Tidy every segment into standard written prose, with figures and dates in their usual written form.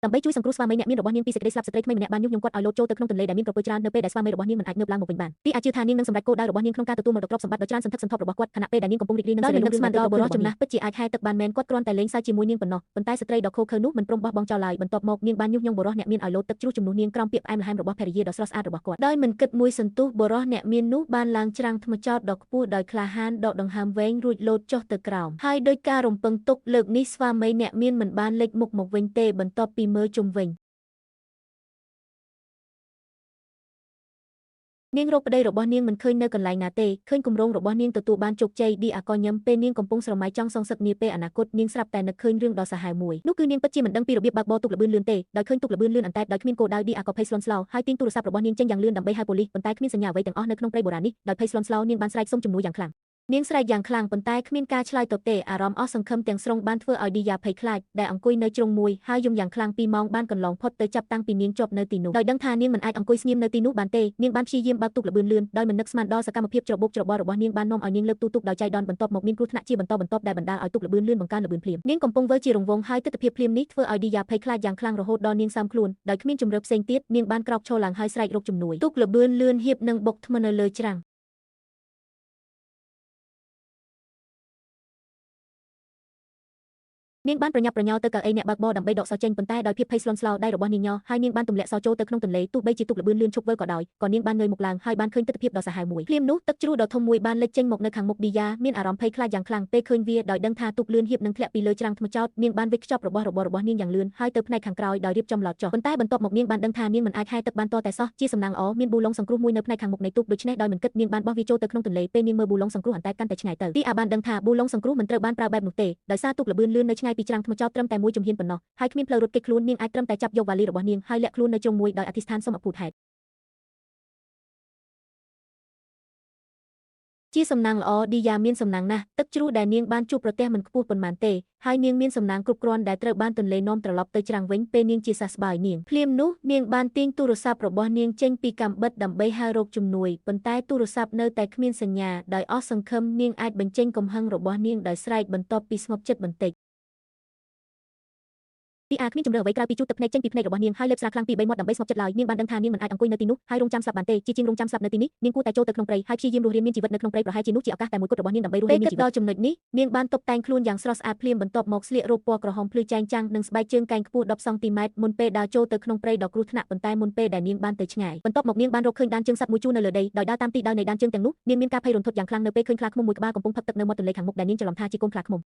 ដើម្បីជួយសង្គ្រោះស្វាមីអ្នកមានរបស់នាងពីសេចក្តីស្លាប់ស្ត្រីក្មេងម្នាក់បានញុះញង់គាត់ឲ្យលោតចូលទៅក្នុងទន្លេដែលមានក្រពើច្រើននៅពេលដែលស្វាមីរបស់នាងមិនអាចងើបឡើងមកវិញបានទីអាចជឿថានាងនឹងសម្រេចគោលដៅរបស់នាងក្នុងការទទួលមរតកទ្រព្យសម្បត្តិដ៏ច្រើនសន្ធឹកសន្ធាប់របស់គាត់ខណៈពេលដែលនាងកំពុងរីករាយនឹងសេរីភាពស្មានដល់បុរសចំណាស់ពិតជាអាចហែទឹកបានមែនគាត់គ្រាន់តែលេងសើចជាមួយនាងប៉ុណ្ណោះប៉ុន្តែស្ត្រីដ៏ឃោរឃៅនោះមិនព្រមបោះបង់ចោលឡើយបន្ទាប់មកនាងបានញុះញង់បុរសអ្នកមានឲ្យលោតទឹកជ្រោះជំនួសនាងក្រោមពាក្យផ្អែមល្ហែមរបស់ភរិយាដ៏ស្រស់ស្អាតរបស់គាត់ដោយមិនគិតមួយសន្ទុះបុរសអ្នកមាននោះបានឡើងច្រាំងថ្មចោតដ៏ខ្ពស់ដោយក្លាហានដកដង្ហើមវែងរួចលោតចុះទៅក្រោមហើយដោយការរំពឹងទុកលើកនេះស្វាមីអ្នកមានមិនបានលេចមុខមកវិញទេបន្ទាប់ពីមើលជុំវិញនាងរកប្តីរបស់នាងមិនឃើញនៅកន្លែងណាទេឃើញគម្រោងរបស់នាងទទួលបានជោគជ័យឌីអាក៏ញឹមពេលនាងកំពុងស្រមៃចង់សងសឹកនាពេលអនាគតនាងស្រាប់តែនឹកឃើញរឿងដ៏សាហាវមួយនោះគឺនាងពិតជាមិនដឹងពីរបៀបបើកបរទូកល្បឿនលឿនទេដោយឃើញទូកល្បឿនលឿនអន្តែតដោយគ្មានគោលដៅឌីអាក៏ភ័យស្លន់ស្លោហើយទាញទូរស័ព្ទរបស់នាងចេញយ៉ាងលឿនដើម្បីហៅប៉ូលីសប៉ុន្តែគ្មានសញ្ញាអ្វីទាំងអស់នៅក្នុងព្រៃបុរាណនេះដោយភ័យស្លន់ស្លោនាងបានស្រែកសុំជំនួយយ៉ាងខ្លាំងនាងស្រែកយ៉ាងខ្លាំងប៉ុន្តែគ្មានការឆ្លើយតបទេអារម្មណ៍អស់សង្ឃឹមទាំងស្រុងបានធ្វើឲ្យឌីយ៉ាភ័យខ្លាចដែលអង្គុយនៅជ្រុងមួយហើយយំយ៉ាងខ្លាំង2ម៉ោងបានកន្លងផុតទៅចាប់តាំងពីនាងជាប់នៅទីនោះដោយដឹងថានាងមិនអាចអង្គុយស្ងៀមនៅទីនោះបានទេនាងបានព្យាយាមបើកទូកល្បឿនលឿនដោយមិននឹកស្មានដល់សកម្មភាពច្របូកច្របល់របស់នាងបាននាំឲ្យនាងលើកទូកដោយចៃដន្យបន្ទាប់មកមានគ្រោះថ្នាក់ជាបន្តបន្ទាប់ដែលបណ្ដាលឲ្យទូកល្បឿនលឿនបង្កើនល្បឿនភ្លាមនាងកំពុងវិលជារង្វង់ហើយទិដ្ឋភាពភ្លាមនេះធ្វើឲ្យឌីយ៉ាភ័យខ្លាចយ៉ាងខ្លាំងរហូតដល់នាងសើមខ្លួនដោយគ្មានជំរឿផ្សេងទៀតនាងបានក្រោកឈរឡើងហើយស្រែករកជំនួយទូកល្បឿនលឿនហៀបនឹងបុកធ្មិននៅលើច្រាំងនាងបានប្រញាប់ប្រញ័រទៅកៅអីអ្នកបើកបរដើម្បីដកសចេញប៉ុន្តែដោយភាពភ័យស្លន់ស្លោដៃរបស់នាងញ័រហើយនាងបានទម្លាក់សចូលទៅក្នុងទន្លេទោះបីជាទូកល្បឿនលឿនឈប់វិលក៏ដោយក៏នាងបានងើយមុខឡើងហើយបានឃើញទិដ្ឋភាពដ៏សាហាវមួយភ្លាមនោះទឹកជ្រោះដ៏ធំមួយបានលេចចេញមកនៅខាងមុខឌីយ៉ាមានអារម្មណ៍ភ័យខ្លាចយ៉ាងខ្លាំងពេលឃើញវាដោយដឹងថាទូកលឿនហៀបនឹងធ្លាក់ពីលើច្រាំងថ្មចោតនាងបានវិចខ្ចប់របស់របររបស់នាងយ៉ាងលឿនហើយទៅផ្នែកខាងក្រោយដោយរៀបចំឡោតចុះប៉ុន្តែបន្ទាប់មកនាងបានដឹងថានាងមិនអាចហែទឹកបានតតែសោះជាសំណាងល្អមានប៊ូឡុងសង្គ្រោះមួយនៅផ្នែកខាងមុខនៃទូកដូច្នេះដោយមិនគិតនាងបានបោះវាចូលទៅក្នុងទន្លេពេលនាងមើលប៊ូឡុងសង្គ្រោះអន្តែកាន់តែឆ្ងាយទៅទីអាបានដឹងថាប៊ូឡុងសង្គ្រោះមិនត្រូវបានប្រើបែបនោះទេដោយសារទូកល្បឿនលឿននៅឆ្ងាយពីច្រាំងថ្មចោតត្រឹមតែមួយជំហានប៉ុណ្ណោះហើយគ្មានផ្លូវរត់គេចខ្លួននាងអាចត្រឹមតែចាប់យកវ៉ាលីរបស់នាងហើយលាក់ខ្លួននៅជ្រុងមួយដោយអធិស្ឋានសុំអភូតហេតុជាសំណាងល្អឌីយ៉ាមានសំណាងណាស់ទឹកជ្រោះដែលនាងបានជួបប្រទះមិនខ្ពស់ប៉ុន្មានទេហើយនាងមានសំណាងគ្រប់គ្រាន់ដែលត្រូវបានទន្លេនាំត្រឡប់ទៅច្រាំងវិញពេលនាងជាសះស្បើយនាងភ្លាមនោះនាងបានទាញទូរស័ព្ទរបស់នាងចេញពីកាំបិតដើម្បីហៅរកជំនួយប៉ុន្តែទូរស័ព្ទនៅតែគ្មានសញ្ញាដោយអស់សង្ឃឹមនាងអាចបញ្ចេញកំហឹងរបស់នាងដោយស្រែកបន្ទាប់ពីស្ងប់ចិត្តបន្តិចទីអាគ្មានជំរឿអ្វីក្រៅពីជូតទឹកភ្នែកចេញពីភ្នែករបស់នាងហើយលេបស្រាខ្លាំងពី3មាត់ដើម្បីស្ងប់ចិត្តឡើយនាងបានដឹងថានាងមិនអាចអង្គុយនៅទីនោះហើយរងចាំស្លាប់បានទេជាជាងរងចាំស្លាប់នៅទីនេះនាងគួរតែចូលទៅក្នុងព្រៃហើយព្យាយាមរស់រានមានជីវិតនៅក្នុងព្រៃប្រហែលជានោះជាឱកាសតែមួយគត់របស់នាងដើម្បីរស់រានមានជីវិតដល់ចំណុចនេះនាងបានតុបតែងខ្លួនយ៉ាងស្រស់ស្អាតភ្លាមបន្ទាប់មកស្លៀករ៉ូបពណ៌ក្រហមភ្លឺចែងចាំងនិងស្បែកជើងកែងខ្ពស់10សង់ទីម៉ែត្រមុនពេលដើរចូលទៅក្នុងព្រៃដ៏គ្រោះថ្នាក់ប៉ុន្តែមុនពេលដែលនាងបានទៅឆ្ងាយបន្ទាប់មកនាងបានរកឃើញដានជើងសត្វមួយជួរនៅលើដីដោយដើរតាមទិសដៅនៃដានជើងទាំងនោះនាងមានការភ័យរន្ធត់យ៉ាងខ្លាំងនៅពេលឃើញខ្លាឃ្មុំមួយក្បាលកំពុងផឹកទឹកនៅមាត់ទន្លេខាងមុខដែលនាងច្រឡំថាជាកូនខ្លាឃ្មុំ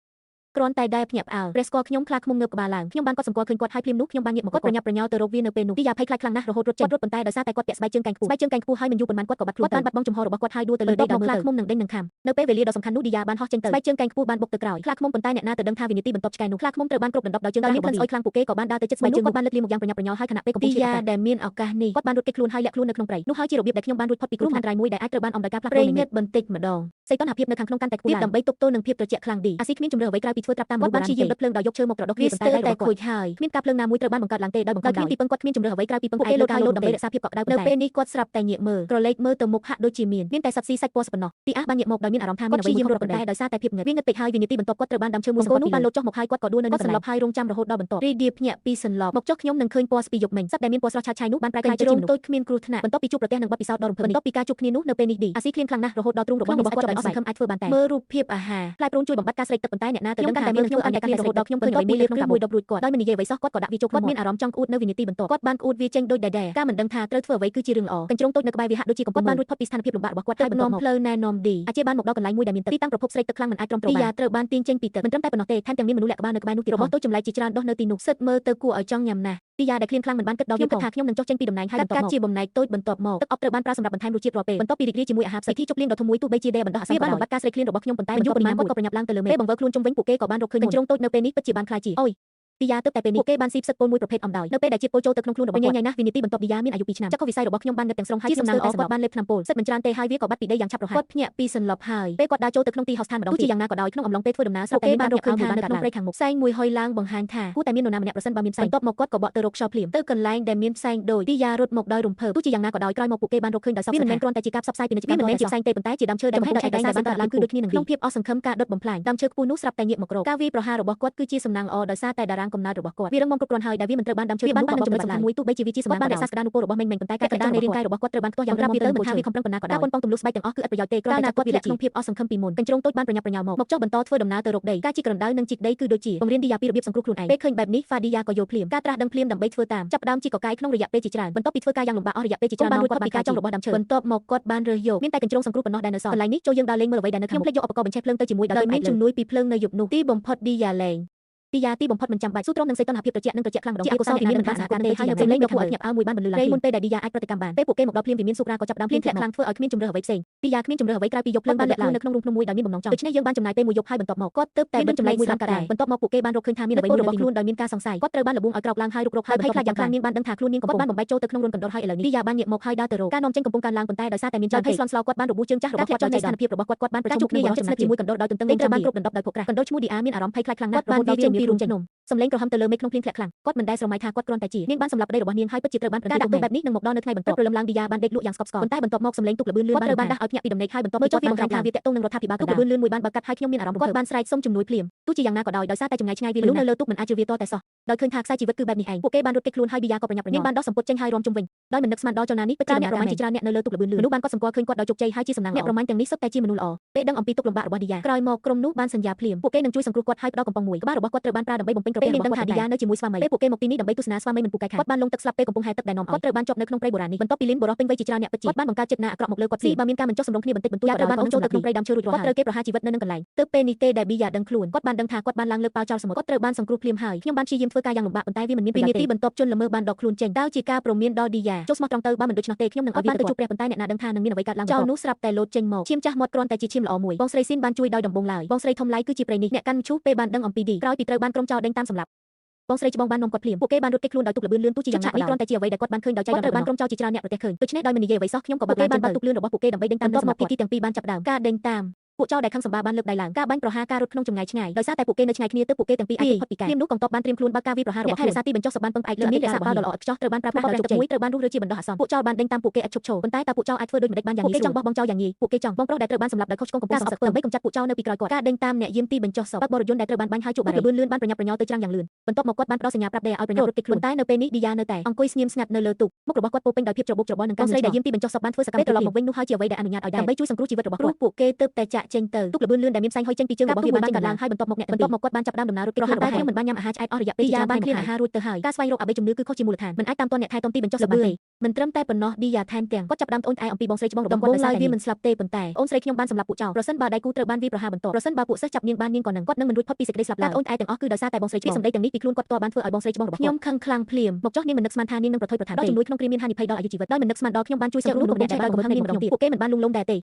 គ្រាន់តែដែលភ្ញាក់ផ្អើលព្រះស្គាល់ខ្ញុំខ្លាឃ្មុំងើបក្បាលឡើងខ្ញុំបានកត់សម្គាល់ឃើញគាត់ហើយភ្លាមនោះខ្ញុំបានងាកមកគាត់ប្រញាប់ប្រញ័រទៅរកវានៅពេលនោះទីយ៉ាភ័យខ្លាចខ្លាំងណាស់រហូតរត់ចេញប៉ុន្តែដោយសារតែគាត់ពាក់ស្បែកជើងកែងខ្ពស់ហើយមិនយូរប៉ុន្មានគាត់ក៏បាត់ខ្លួនទៅគាត់បានបាត់បង់ចំហររបស់គាត់ហើយដួលទៅលើដីដោយមើលទៅខ្លាឃ្មុំនឹងដេញនឹងខំនៅពេលវេលាដ៏សំខាន់នោះឌីយ៉ាបានហោះចេញទៅស្បែកជើងកែងខ្ពស់បានបុកទៅក្រោយខ្លាឃ្មុំប៉ុន្តែអ្នកណាទៅដឹងថាវិនាទីបន្ទាប់ឆ្កែនោះខ្លាឃ្មុំត្រូវបានគ្រប់ដណ្ដប់ដោយជើងដៃក្លិនស្អុយខ្លាំងពួកគេក៏បានដើរទៅជិតស្បែកជើងគាត់បានលើកលាមកយ៉ាងប្រញាប់ប្រញាល់ហើយខណៈពេលកំពុងឆ្លៀតតែដែលមានឱកាសនេះគាត់បានរត់គេចខ្លួនហើយលាក់ខ្លួននៅក្នុងព្រៃនោះហើយជារបៀបដែលខ្ញុំបានរួចផុតពីគ្រោះអន្តរាយមួយដែលអាចត្រូវបានអំដោយការផ្លាស់ប្ដូរនៃបន្តិចម្ដងសីតុណ្ហភាពនៅខាងក្នុងកាន់តែខ្ពស់ឡើងដើម្បីទប់ទល់នឹងភាពត្រជាក់ខ្លាំងឌីអាស៊ីគ្មានជំរឿអ្វីក្រៅពីធ្វើត្រាប់តាមមនុស្សបានព្យាយាមដុតភ្លើងដោយយកឈើមកត្រដុសវាប៉ុន្តែតែខូចហើយគ្មានការភ្លើងណាមួយត្រូវបានបង្កើតឡើងទេដោយបង្កើតដោយគ្មានទីពឹងគាត់គ្មានជំរឿអ្វីក្រៅពីពឹងឯកលើការលោតដើម្បីរក្សាភាពកក់ក្ដៅនៅពេលនេះគាត់ស្រាប់តែងាកមើលក្រឡេកមើលទៅមុខហាក់ដូចជាមានតែសត្វស៊ីសាច់ពណ៌ប៉ុណ្ណោះទីអាបានងាកមកដោយមានអារម្មណ៍ថាមានអ្វីមួយរត់ប៉ុន្តែដោយសារតែភាពងឹតវាងឹតពេកហើយវិនាទីបន្ទាប់គាត់ត្រូវបានដាំឈើមួយសង្កូនោះបានលោតចុះមកហើយគាត់ក៏ដួលនៅនឹងសន្លប់ហើយរងចាំរហូតដល់បន្ទាប់រីឌីភ្ញាក់ពីសន្លប់មកចុះខ្ញុំនឹងឃើញពណ៌ស្ពីយកមិញសត្វដែលមានពណ៌ស្រស់ឆើតឆាយនោះបានប្រែក្លាយជាមនុស្សតូចគ្មានគ្រោះថ្នាក់បន្ទាប់ពីជួបប្រទះនឹងបទពិសោធន៍ដ៏រំភើបបន្ទាប់ពីការជួបគ្នានោះនៅពេលនេះឌីអាស៊ីឃ្លានខ្លាំងណាស់រហូតដល់ទ្រូងរបស់គាត់ដោយអស់សង្ឃឹមអាចធ្វើបានតែមើលរូបភាពអាហារផ្លែប្រូនជួយបំបត្តិការស្រេកទឹកប៉ុន្តែអ្នកណាទៅដឹងថាមើលខ្ញុំកាន់តែឃ្លានរហូតដល់ខ្ញុំឃើញអ្វីមួយក្នុងកាបូបដប់រួចគាត់ដោយមិននិយាយអ្វីសោះគាត់ក៏ដាក់វាចូលគាត់មានអារម្មណ៍ចង់ក្អួតនៅវិនាទីបន្ទាប់គាត់បានក្អួតវាចេញដូចដែរការមិនដឹងថាត្រូវធ្វើអ្វីគឺជារឿងល្អកញ្ជ្រោងតូចនៅក្បែរវាហាក់ដូចជាកំពុងបានរួចផុតពីស្ថានភាពលំបាករបស់គាត់ហើយបន្ទាប់មកផ្លូវណែនាំឌីអាជាបានមកដល់កន្លែងមួយដែលមានទឹកទីតាំងប្រភពស្រេកទឹកខ្លាំងមិនអាចទ្រាំទ្របានទីយ៉ាត្រូវបានទាញចេញពីទឹកមិនត្រឹមតែប៉ុណ្ណោះទេថែមទាំងមានមនុស្សលាក់ក្បាលនៅក្បែរនោះទៀតរបស់តូចចម្លែកជាច្រើនដុះនៅទីនោះសិតមើលទៅគួរឲ្យចង់ញ៉ាំណាស់ទីយ៉ាដែលឃ្លានខ្លាំងមិនបានគិតដល់វាគិតថាខ្ញុំនឹងចុះចេញពីតំណែងហើយបន្តមកជាបំណែកតូចបន្ទាប់មកទឹកអប់ត្រូវបានប្រើសម្រាប់បន្ថែមរសជាតិរាល់ពេលបន្ទាប់ពីរីករាយជាមួយអាហារផ្សេងទីជប់លៀងដ៏ធំមួយទោះបីជាដែលបណ្ដោះអាសន្នបានបំបត្តិការស្រេកឃ្លានរបស់ខ្ញុំប៉ុន្តែបញ្ចុះបរិមាណគាត់ក៏ប្រញាប់ឡើងទៅលើមេបង្វើខ្លួនជុំវិញពួកគេក៏បានរកឃើញកញ្ជ្រោងតូចនៅពេលនេះពិតជាបានខ្លាចជាអូយឌីយ៉ាទៅតែពេលនេះពួកគេបានស៊ីផ្សិតពលមួយប្រភេទអំដោយនៅពេលដែលជាតិពុលចូលទៅក្នុងខ្លួនរបស់គាត់ញ៉ៃណាស់វិនាទីបន្ទាប់ឌីយ៉ាមានអាយុ2ឆ្នាំចក្ខុវិស័យរបស់ខ្ញុំបានងឹតទាំងស្រុងហើយជាសំណើអគាត់បានលេបថ្នាំពុលសិតមិនច្រើនទេហើយវាក៏បាត់ពីដីយ៉ាងឆាប់រហ័សគាត់ភ្ញាក់ពីសន្លប់ហើយពេលគាត់ដើរចូលទៅក្នុងទីហោះស្ថានម្ដងទៀតយ៉ាងណាក៏ដោយក្នុងអំឡុងពេលធ្វើដំណើរស្រាប់តែបានរកឃើញថានៅក្នុងព្រៃខាងមុខផ្សែងមួយហុយឡើងបង្ហាញថាគួរតែមាននរណាម្នាក់ប្រសិនបើមានផ្សែងបន្ទាប់មកគាត់ក៏បកទៅរកខ្យល់ភ្លាមទៅកន្លែងដែលមានផ្សែងដូចឌីយ៉ារត់មកដោយរំភើបទោះជាយ៉ាងណាក៏ដោយក្រោយមកពួកគេបានរកឃើញដោយសោកសៅវាមិនមែនគ្រាន់តែជាការផ្សព្វផ្សាយពាណិជ្ជកម្មមិនមែនជាផ្សែងទេប៉ុន្តែជាដើមឈើដែលកំពុងតែឯកឯងដែលបានកើតឡើងគឺដូចគ្នានឹងក្នុងភាពអស់សង្ឃឹមការដុតបំផ្លាញដើមឈើខ្ពស់នោះស្រាប់តែងាកមករកការវាយប្រហាររបស់គាត់គឺជាសំណាងល្អដោយសារតែតារាង ងកំណើតរបស់គាត់វារឹងមាំគ្រប់គ្រាន់ហើយដែលវាមិនត្រូវបានដាំឈើបាននឹងចំណុចសំខាន់មួយទោះបីជាវាជាសំណាងគាត់បានរក្សាសក្តានុពលរបស់មេងប៉ុន្តែការកណ្ដាលនៃរាងកាយរបស់គាត់ត្រូវបានខ្ទាស់យ៉ាងរឹងមាំទៅមិនថាវាខំប្រឹងប៉ុណ្ណាក៏ដោយការប៉ុនប៉ងទម្លុះស្បែកទាំងអស់គឺឥតប្រយោជន៍ទេគ្រាន់តែគាត់វាលាក់ក្នុងភាពអស់សង្ឃឹមពីមុនកញ្ជ្រោងតូចបានប្រញាប់ប្រញាល់មកចុះបន្តធ្វើដំណើរទៅរកដីការជីករណ្ដៅនិងជីកដីគឺដូចជាបង្រៀនឌីយ៉ាពីរបៀបសង្គ្រោះខ្លួនឯងពេលឃើញបែបនេះហ្វាឌីយ៉ាក៏យល់ភ្លាមការត្រាស់ដឹងភ្លាមដើម្បីធ្វើតាមចាប់ផ្ដើមជីកកកាយក្នុងរយៈពេលជាច្រើនបន្ទាប់ពីធ្វើការយ៉ាងលំបាកអស់រយៈពេលជាច្រើនបានរួចគាត់ពីការចង់របស់ដើមឈើបន្ទាប់មកគាត់បានរើសយកមានតែកញ្ជ្រោងសង្គ្រោះប៉ុណ្ណោះដែលនៅសល់កន្លែងនេះចូលយើងដើរលេងមើលអ្វីដែលនៅខ្ញុំភ្លេចយកឧបករណ៍បញ្ឆេះភ្លើងទៅជាមួយដោយមានជំនួយពីភ្លើងនៅយប់នោះទីបំផុតឌីយ៉ាលេងទីយ៉ាទីបំផុតមិនចាំបាច់ស៊ូទ្រាំនឹងសេតុណ្ហភាពត្រជាក់និងត្រជាក់ខ្លាំងម្ដងជាអកុសលពីមានមិនបានសហការទេហើយនៅពេលលេងយកពួកឲ្យញាប់អើមួយបានបន្លឺឡើងមុនពេលដែលឌីយ៉ាអាចប្រតិកម្មបានពេលពួកគេមកដល់ភ្លាមវិមានស៊ូក្រាក៏ចាប់ដើមភ្លាមធ្លាក់ខ្លាំងធ្វើឲ្យគ្មានជំរឿអ្វីផ្សេងទីយ៉ាគ្មានជំរឿអ្វីក្រៅពីយកភ្លើងបានលាក់ខ្លួននៅក្នុងរូងភ្នំមួយដោយមានបំណងចង់ដូច្នេះយើងបានចំណាយពេលមួយយប់ហើយបន្ទាប់មកគាត់ទើបតែបិទចម្លែកមួយបានក៏ដែរបន្ទាប់មកពួកគេបានរកឃើញថាមានអ្វីមួយរបស់ខ្លួនដោយមានការសង្ស័យគាត់ត្រូវបានលបួងឲ្យក្រោកឡើងហើយរុករកហើយភ័យខ្លាចយ៉ាងខ្លាំងនាងបានដឹងថាខ្លួននាងកំពុងបានបំបែកចូលទៅក្នុងរន្ធកណ្ដុរហើយឥឡូវនេះទីយ៉ាបានងាកមកហើយដើរទៅរកការនាំចេញកំពុងកើនឡើងប៉ុន្តែដោយសារតែមានច្រើនភ័យស្លន់ស្លោគាត់បានរបួសជើងចាស់របស់គាត់ចូលស្ថានភាពរបស់គាត់បានប្រជុំគ្នាយ៉ាងជិតស្និទ្ធជាមួយកណ្ដុរដោយទន្ទឹងត្រូវបានគ្របដណ្ដប់ដោយភក់ក្រាស់កណ្ដុរឈ្មោះឌីអាមានអារម្មណ៍ភ័យខ្លាចខ្លាំងណាស់គាត់បានវាចេញពីរូងចេញនំសម្លេងក្រហមទៅលើមេឃក្នុងភ្លៀងធ្លាក់ខ្លាំងគាត់មិនដែលស្រមៃថាគាត់គ្រាន់តែជានាងបានសម្លាប់ប្តីរបស់នាងហើយពិតជាត្រូវបានប្រកាសដាក់ទោសបែបនេះនឹងមកដល់នៅថ្ងៃបន្ទាប់ព្រលឹមឡើងឌីយ៉ាបានដេកលក់យ៉ាងស្កប់ស្កល់ប៉ុន្តែបន្ទាប់មកសម្លេងទុកលបឿនលឿនបានត្រូវបានដាស់ឲ្យភ្ញាក់ពីដំណេកហើយបន្ទាប់មកចុះវាបង្ហាញថាវាតាក់ទងនឹងរដ្ឋាភិបាលទុកលបឿនលឿនមួយបានបើកាត់ហើយខ្ញុំមានអារម្មណ៍គាត់បានស្រែកសុំជំនួយភ្លាមទោះជាយ៉ាងណាក៏ដោយសារតែចម្ងាយឆ្ងាយវាលុះនៅលើទុកមិនអាចជឿវាតតែសោះដោយឃើញថាខ្សែជីវិតគឺបែបនេះឯងពួកគេបានរត់គេចខ្លួនហើយឌីយ៉ាក៏ប្រញាប់ប្រញាល់នាងបានដោះសម្ពុតចេញហើយរំជុំវិញដោយមិននឹកស្មានដល់ចលនានេះពិតជាអ្នកប្រមាញ់ជាច្រើនអ្នកនៅលើទុកលបឿនលឿនមនុស្សបានគាត់សម្គាល់ឃើញគាត់ដោយជោគជ័យហើយជាសំណាងអ្នកប្រមាញ់ទាំងនេះសុទ្ធតែជាមនុស្សល្អពេលដឹងអំពីទុកលំបាករបស់ឌីយ៉ាក្រោយមកក្រុមនោះបានសន្យាភ្លាមពួកគេនឹងជួយសង្គ្រោះគាត់ហើយផ្ដល់កំប៉ុងមួយក្បាលរបស់គាត់ត្រូវបានប្រើដើម្បីបំពេញក្រពះរបស់គាត់ឌីយ៉ានៅជាមួយស្វាមីពេលពួកគេមកទីនេះដើម្បីទស្សនាស្វាមីមិនពូកែខាគាត់បានលងទឹកស្លាប់ពេលកំពុងហែលទឹកដែលនាំឲ្យគាត់ត្រូវបានជាប់នៅក្នុងព្រៃបុរាណនេះបន្ទាប់ពីលីនបរោះពេញវ័យជាច្រើនអ្នកពិតជាគាត់បានបង្កើតចិត្តណាអាក្រក់មកលើគាត់ស៊ីបើមានការមិនចុះសម្រុងគ្នាបន្តិចបន្តួចគាត់បានបង្ចូលទៅក្នុងព្រៃដើមឈើរួចរាល់ហើយគាត់ត្រូវគេប្រហារជីវិតនៅនឹងកន្លែងទើបពេលនេះទេដែលប៊ីយ៉ាដឹងខ្លួនគាត់បានដឹងថាគាត់បានឡើងលើកប៉ាល់ចោលសមុទ្រគាត់ត្រូវបានសង្គ្រោះភ្លាមហើយខ្ញុំបានព្យាយាមធ្វើការយ៉ាងលំបាកប៉ុន្តែវាមិនមានប្រយោជន៍ទេបន្ទាប់ជន់ល្មើបានដកខ្លួនចេញតើជាការព្រមានដល់ឌីយ៉ាចុះស្មោះត្រង់ទៅបើមិនដូច្នោះទេខ្ញុំនឹងឲ្យវាទៅជួបព្រះប៉ុន្តែអ្នកណាដឹងថានឹងមានអ្វីកើតឡើងចោលនោះស្រាប់តែលោតចេញមកឈាមចាស់មាត់គ្រាន់តែជាឈាមល្អមួយបងស្រីស៊ីនបានជួយដោយដំបងឡើយបងស្រីធំឡៃគឺជាប្រេនេះអ្នកកាន់ឈូសពេលបានដឹងអំពីឌីក្រោយពីត្រូវបានក្រុមចោរដេញតាមសម្លាប់បងស្រីច្បងបាននាំគាត់ភ្លាមពួកគេបានរត់គេចខ្លួនដោយទុកលបឿនលឿនទោះជាយ៉ាងណានេះគ្រាន់តែជាអ្វីដែលគាត់បានឃើញដោយចៃដន្យត្រូវបានក្រុមចោរជាច្រើនអ្នកប្រទះឃើញដូច្នេះដោយមិននិយាយអ្វីសោះខ្ញុំក៏បានបាត់ទុកលឿនរបស់ពួកគេដើម្បីដេញតាមមកភាគីទាំងពីរបានចាប់ដើមការដេញតាមពួកចោរដែលខំសម្បាបានលើកដៃឡើងការបាញ់ប្រហារការរត់ក្នុងចម្ងាយឆ្ងាយដោយសារតែពួកគេនៅឆ្ងាយគ្នាទើបពួកគេទាំងពីរអាចផុតពីការនេះនោះកងទ័ពបានត្រៀមខ្លួនបើកការវាយប្រហាររបស់ខ្លួនរក្សាទីបញ្ចុះសបានពឹងផ្អែកលើនេះរក្សាបាល់ដ៏ល្អឥតខ្ចោះត្រូវបានប្រើប្រាស់ដោយជោគជ័យត្រូវបានរុះរើជាបណ្ដោះអាសន្នពួកចោរបានដេញតាមពួកគេឥតឈប់ឈរប៉ុន្តែតើពួកចោរអាចធ្វើដូចម្តេចបានយ៉ាងងាយស្រួលពួកគេចង់បោះបង់ចោរយ៉ាងងាយពួកគេចង់បងប្រុសដែលត្រូវបានសម្លាប់ដោយខុសឆ្គងកំពុងសងសឹកដើម្បីកម្ចាត់ពួកចោរនៅពីក្រោយគាត់ការដេញតាមអ្នកយាមទីបញ្ចុះសបើកបរយន្តដែលត្រូវបានបាញ់ហើយជួបបារលបឿនលឿនបានប្រញាប់ប្រញាល់ទៅច្រាំងយ៉ាងលឿនបន្ទាប់មកគាត់បានផ្ដល់សញ្ញាប្រាប់ដេឲ្យប្រញាប់រត់គេចខ្លួនតែនៅពេលនេះឌីយ៉ានៅតែអង្គុយស្ងៀមស្ងាត់នៅលើទូកមុខរបស់គាត់ពោពេញដោយភាពច្របូកច្របល់នឹងការស្រីដែលយាមទីបញ្ចុះសបានធ្វើសកម្មភាពត្រឡប់មកវិញនោះហើយជាអ្វីដែលអនុញ្ញាតឲ្យដើម្បីជួយសង្គ្រោះជីវិតរបស់គាត់ពួកគេទើបតែចាក់ចេញទៅទូកលបឿនលឿនដែលមានផ្សែងហុយចេញពីជើងរបស់វាបានកាត់ឡើងហើយបន្ទាប់មកគាត់បានចាប់ដើមដំណើររត់គេចខ្លួនតែខ្ញុំមិនបានញ៉ាំអាហារឆ្អែតអស់រយៈពេលច្រើនបានឃ្លានអាហាររួចទៅហើយការស្វែងរកអបិយជំនឿគឺខុសជាមូលដ្ឋានមិនអាចតាមទាន់អ្នកថែទាំទីបញ្ចុះសបានទេមិនត្រឹមតែប៉ុណ្ណោះឌីយ៉ាថែមទាំងគាត់ចាប់ដើមត្អូញត្អែអំពីបងស្រីច្បងរបស់គាត់ដោយសារតែវាមិនស្លាប់ទេប៉ុន្តែអូនស្រីខ្ញុំបានសម្លាប់ពួកចោរប្រសិនបើដៃគូត្រូវបានវាយប្រហារបន្ទាប់ប្រសិនបើពួកសិស្សចាប់នាងបាននាងក៏នឹងគាត់នឹងមិនរួចផុតពីសេចក្តីស្លាប់ឡើយអូនត្អែទាំងអស់គឺដោយសារតែបងស្រីច្បងសម្ដីទាំងនេះពីខ្លួនគាត់ផ្ទាល់បានធ្វើឲ្យបងស្រីច្បងរបស់ខ្ញុំខឹងខ្លាំងភ្លាមមកចោះនាងមិននឹកស្មានថានាងនឹងប្រថុយប្រថានដល់ជំនួយក្នុងគ្រាមានហានិភ័យដល់អាយុជីវិតដោយមិននឹកស្មានដល់ខ្ញុំបានជួយសង្គ្រោះមនុស្សដែលបានកំហឹងនាងម្ដងទៀតពួកគេមិនបានលួងលោមដែរទេ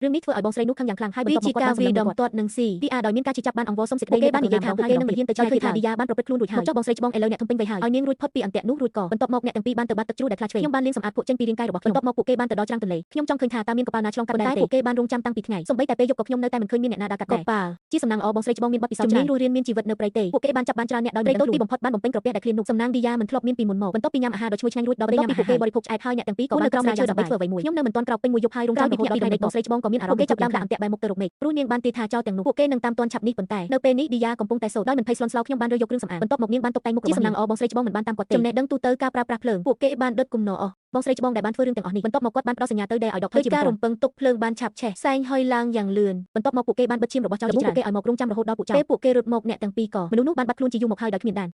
រឿងនេះធ្វើឲ្យបងស្រីនោះខឹងយ៉ាងខ្លាំងហើយបន្ទាប់មកគាត់បានសម្លឹងគាត់ទាត់នឹងស៊ីឌីអាដោយមានការជិះចាប់បានអង្វរសុំសេចក្តីគេបាននិយាយថាពួកគេនឹងមិនហ៊ានទៅឆ្លើយថាឌីយ៉ាបានប្រព្រឹត្តខ្លួនរួចហើយចុះបងស្រីច្បងឥឡូវអ្នកធំពេញវ័យហើយឲ្យនាងរួចផុតពីអន្ទាក់នោះរួចក៏បន្ទាប់មកអ្នកទាំងពីរបានទៅបាត់ទឹកជ្រោះដែលខ្លាចឆ្វេងខ្ញុំបានលាងសម្អាតពួកចេញពីរាងកាយរបស់ខ្ញុំបន្ទាប់មកពួកគេបានទៅដល់ច្រាំងទន្លេខ្ញុំចង់ឃើញថាតើមានកប៉ាល់ណាឆ្លងកាត់ដែរទេពួកគេបានរងចាំតាំងពីថ្ងៃសូម្បីតែពេលយប់ក៏ខ្ញុំនៅតែមិនឃើញមានអ្នកណាដើរកាត់ដែរកប៉ាល់ជាសំណាងល្អបងស្រីច្បងមានបទពិសោធន៍ច្រើនរស់រៀនមានជីវិតនៅព្រៃទេពួកគេបានចាប់បានច្រើនអ្នកដោយមិនដឹងទីបំផុតបានបំពេញក្រពះដែលឃ្លាននោះសំណាងឌីយ៉ាមិនធ្លាប់មានពីមុនមកបន្ទាប់ពីញ៉ាំអាហារដ៏ឈ្ងុយឆ្ងាញ់រួចដល់ពេលញ៉ាំពួកគេបរិភោគឆ្អែតហើយអ្នកទាំងពីរក៏បានក្រោមឈើដើម្បីធ្វើអ្វីមួយខ្ញុំនៅមិនទាន់ក្រោកពេញមួយយប់ហើយរងចាំរហូតដល់ថ្ងៃនេះបងស្រីច្បងក៏មានអារម្មណ៍គេចាប់ដើមដាក់អន្ទាក់បែរមុខទៅរកមេឃព្រោះនាងបានទីថាចោលទាំងនោះពួកគេនឹងតាមទាន់ឆាប់នេះប៉ុន្តែនៅពេលនេះឌីយ៉ាកំពុងតែសោកដោយមិនភ័យស្លន់ស្លោខ្ញុំបានរើសយកគ្រឿងសម្អាងបន្ទាប់មកនាងបានតុបតែងមុខរបស់នាងជាសំណាងល្អបងស្រីច្បងមិនបានតាមគាត់ទេចំណេះដឹងទូទៅការប្រើប្រាស់ភ្លើងពួកគេបានដុតគំនរអស់បងស្រីច្បងដែលបានធ្វើរឿងទាំងអស់នេះបន្ទាប់មកគាត់បានផ្ដល់សញ្ញាទៅដែលឲ្យដកធ្វើជាការរំពឹងទុកភ្លើងបានឆាប់ឆេះសែងហុយឡើងយ៉ាងលឿនបន្ទាប់មកពួកគេបានបិទឈាមរបស់ចោរជាច្រើនពួកគេឲ្យមករងចាំរហូតដល់ពួកចោរពេលពួកគេរត់មកអ្នកទាំងពីរក៏មនុស្សនោះបានបាត់ខ្លួនជាយូរមកហើយដោយគ្មានដែន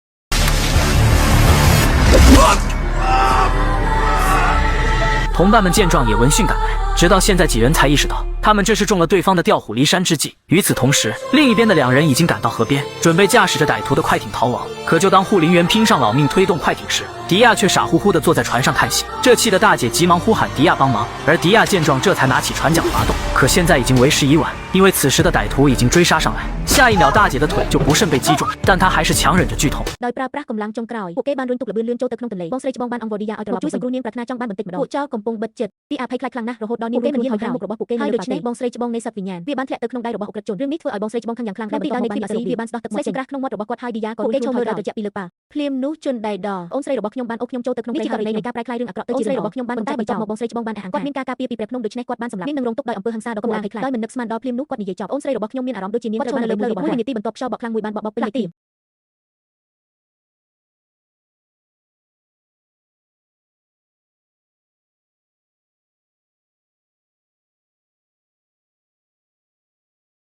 同伴们见状也闻讯赶来，直到现在几人才意识到，他们这是中了对方的调虎离山之计。与此同时，另一边的两人已经赶到河边，准备驾驶着歹徒的快艇逃亡。可就当护林员拼上老命推动快艇时，迪亚却傻乎乎地坐在船上看戏。这气得大姐急忙呼喊迪亚帮忙，而迪亚见状这才拿起船桨划动。可现在已经为时已晚，因为此时的歹徒已经追杀上来，下一秒大姐的腿就不慎被击中，但她还是强忍着剧痛。ដោយប្រើប្រាស់កម្លាំងចុងក្រោយពួកគេបានរុញទុកលបឿនលឿនចូលទៅក្នុងទន្លេបងស្រីច្បងបានអង្វរឌីយ៉ាឲ្យត្រឡប់ជួយសង្គ្រោះនាងប្រាថ្នាចង់បានបន្តិចម្ដងពួកចោរកំពុងបិទចិត្តទីអាភ័យខ្លាចខ្លាំងណាស់រហូតដល់នាងគេមិនហ៊ានហៅមុខរបស់ពួកគេហើយដូច្នេះ សេបងស្រីច្បងនៃសត្វវិញ្ញាណវាបានធ្លាក់ទៅក្នុងដៃរបស់អុកក្រិតជនរឿងនេះធ្វើឲ្យបងស្រីច្បងខឹងយ៉ាងខ្លាំងដែលបន្តមកបានអាស៊ីវាបានស្ដោះទឹកមកចេញក្រាស់ក្នុងមាត់របស់គាត់ហើយឌីយ៉ាក៏គេឈោមមើលដល់ត្រជាក់ពីលើប៉ាភ្លាមនោះជន់ដៃដអូនស្រីរបស់ខ្ញុំបានអូសខ្ញុំចូលទៅក្នុងនេះជាករណីនៃការប្រែក្លាយរឿងអាក្រក់ទៅជារឿងល្អរបស់ខ្ញុំបានបន្តបញ្ចប់មកបងស្រីច្បងបានអះអាងគាត់មានការការពារពីព្រះភ្នំដូច្នេះគាត់បានសម្លាប់នាងនឹងរងទុក្ខដោយអំពើហិង្សាដ៏កម្លាំងខ្លាំងដោយមិននឹកស្មានដល់ភ្លាមនោះគាត់និយាយចប់អូនស្រីរបស់ខ្ញុំមានអារម្មណ៍ដូចជានាងត្រូវបានលើកលើរបស់នាទីបន្ទាប់ខ្យល់បក់ខ្លាំងមួយបានបក់បោកពេញទី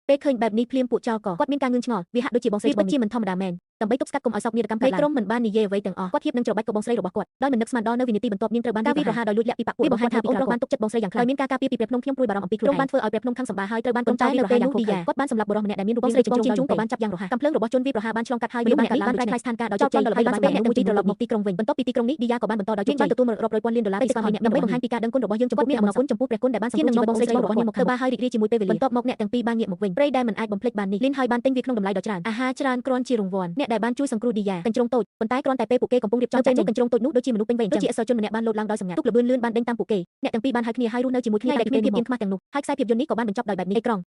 ពេលឃើញបែបនេះភ្លាមពួកចោរក៏គាត់មានការងឿងឆ្ងល់វាហាក់ដូចជាបងស្រីពិតជាមិនធម្មតាមែនដើម្បីទប់ស្កាត់កុំឲ្យសោកនាដកម្មកើតឡើងក្រុមមិនបាននិយាយអ្វីទាំងអស់គាត់ធៀបនឹងច្របាច់ក៏បងស្រីរបស់គាត់ដោយមិននឹកស្មានដល់នៅវិនាទីបន្ទាប់នាងត្រូវបានការវាប្រហារដោយលួចលាក់ពីបាក់ពួកបង្ហាញថាអូនប្រុសបានទុកចិត្តបងស្រីយ៉ាងខ្លាំងដោយមានការការពារពីព្រះភ្នំខ្ញុំព្រួយបារម្ភអំពីខ្លួនបានធ្វើឲ្យព្រះភ្នំខឹងសម្បាហើយត្រូវបានក្រុមចោរវាប្រហារយ៉ាងខុសខើគាត់បានសម្លាប់បុរសម្នាក់ដែលមានរូបរាងច្បងជាងជុំក៏បានចាប់យ៉ាងរហ័សកំភ្លើងរបស់ជនវាប្រហារបានឆ្លងកាត់ហើយវាបានប្រែក្លាយស្ថានភាពដោយជោគជ័យហើយបានស្ពែកអ្នកមួយទីត្រឡប់មកទីក្រុងវិញបន្ទាប់ពីទីក្រុងនេះឌីយ៉ាក៏បានបន្តដោយជោគជ័យទទួលមរតករាប់រយពាន់លានដុល្លារពីស្វាមីអ្នកដើម្បីបង្ហាញពីការដឹងគុណរបស់យើងចំពោះមានអំណរគុណចំពោះព្រះគុណដែលបានស្គាល់នឹងបងស្រីរបស់នាងមកធ្វើបាហើយរីករាយជាមួយពេលវេលាបន្ទាប់មកអ្នកទាំងពីរបានងាកមកវិញព្រៃដែលមិនអាចបំភ្លេចបាននេះលីនហើយបានទិញវាក្នុងតម្លៃដ៏ច្រើនអាហារច្រើនគ្រាន់ជារង្វាន់អ្នកដែលបានជួយសង្គ្រោះឌីយ៉ាកញ្ជ្រងតូចប៉ុន្តែគ្រាន់តែពេលពួកគេកំពុងរៀបចំចែកចេញកញ្ជ្រងតូចនោះដូចជាមនុស្សពេញវ័យអញ្ចឹងដូចជាអសរជនម្នាក់បានលោតឡើងដោយសម្ងាត់ទុកលបឿនលឿនបានដេញតាមពួកគេអ្នកទាំងពីរបានហៅគ្នាហើយរស់នៅជាមួយគ្នាដែលគ្មានភាពអៀនខ្មាស់ទាំងនោះហើយខ្សែភាពយន្តនេះក៏បានបញ្ចប់ដោយបែបនេះក្រុង